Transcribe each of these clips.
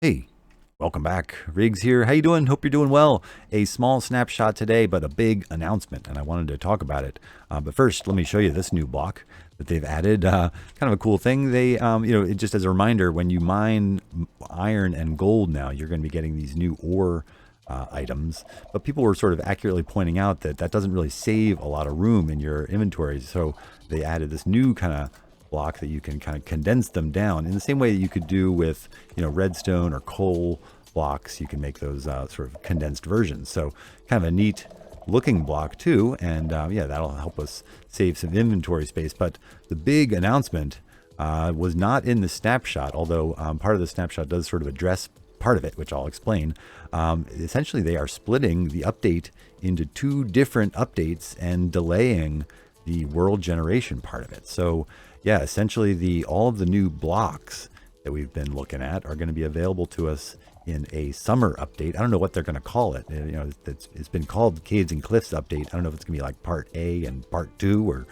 Hey, welcome back. Riggs here. How you doing? Hope you're doing well. A small snapshot today, but a big announcement, and I wanted to talk about it. But first, let me show you this new block that they've added. Kind of a cool thing. It just as a reminder, when you mine iron and gold now, you're going to be getting these new ore items. But people were sort of accurately pointing out that that doesn't really save a lot of room in your inventories. So they added this new kind of block that you can kind of condense them down in the same way that you could do with redstone or coal blocks. You can make those sort of condensed versions, so kind of a neat looking block too. And yeah, that'll help us save some inventory space. But the big announcement was not in the snapshot, although part of the snapshot does sort of address part of it, which I'll explain. Essentially, they are splitting the update into two different updates and delaying the world generation part of it. So yeah, essentially all of the new blocks that we've been looking at are going to be available to us in a summer update. I don't know what they're going to call it. It's been called Caves and Cliffs update. I don't know if it's going to be like part A and part 2 or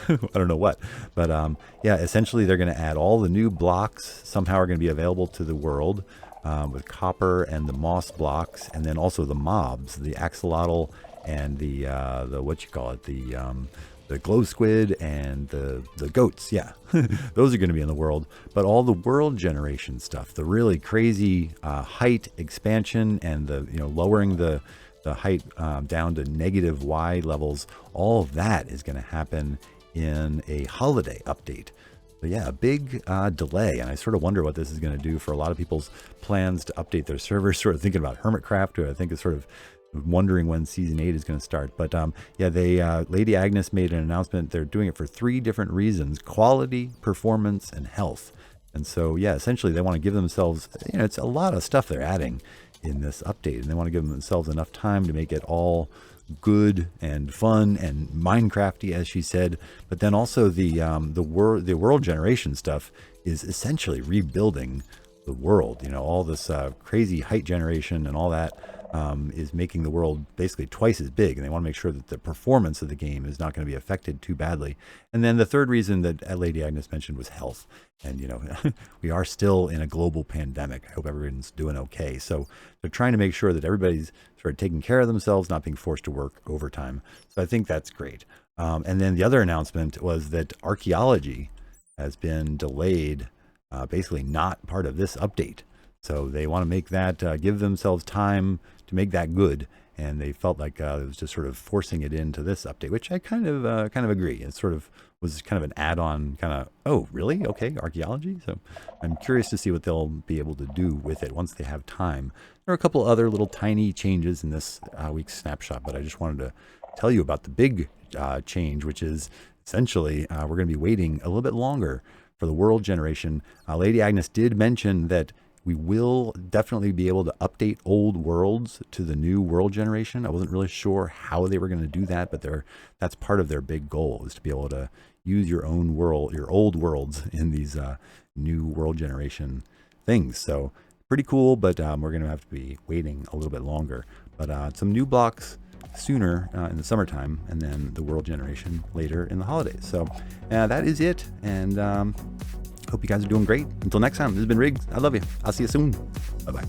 I don't know what. But yeah, essentially they're going to add all the new blocks somehow are going to be available to the world with copper and the moss blocks, and then also the mobs, the axolotl and the what you call it, the glow squid and the goats. Yeah, those are going to be in the world. But all the world generation stuff, the really crazy height expansion and the lowering the height down to negative Y levels, all of that is going to happen in a holiday update. But yeah, a big delay, and I sort of wonder what this is going to do for a lot of people's plans to update their servers. Sort of thinking about Hermitcraft, who I think is sort of wondering when season 8 is going to start. But yeah, Lady Agnes made an announcement. They're doing it for 3 different reasons: quality, performance, and health. And so yeah, essentially they want to give themselves, it's a lot of stuff they're adding in this update, and they want to give themselves enough time to make it all good and fun and Minecrafty, as she said. But then also the world generation stuff is essentially rebuilding the world. All this crazy height generation and all that is making the world basically twice as big, and they want to make sure that the performance of the game is not going to be affected too badly. And then the third reason that Lady Agnes mentioned was health. And we are still in a global pandemic. I hope everyone's doing okay. So they're trying to make sure that everybody's sort of taking care of themselves, not being forced to work overtime. So I think that's great. And then the other announcement was that archaeology has been delayed, basically not part of this update. So they want to make that, give themselves time to make that good. And they felt like it was just sort of forcing it into this update, which I kind of agree. It sort of was kind of an add-on, kind of, oh, really? Okay, archaeology. So I'm curious to see what they'll be able to do with it once they have time. There are a couple other little tiny changes in this week's snapshot, but I just wanted to tell you about the big change, which is essentially we're going to be waiting a little bit longer for the world generation. Lady Agnes did mention that we will definitely be able to update old worlds to the new world generation. I wasn't really sure how they were going to do that, but that's part of their big goal, is to be able to use your own world, your old worlds, in these new world generation things. So pretty cool, but we're going to have to be waiting a little bit longer. But some new blocks sooner in the summertime, and then the world generation later in the holidays. So that is it, and hope you guys are doing great. Until next time, this has been Riggs. I love you. I'll see you soon. Bye-bye.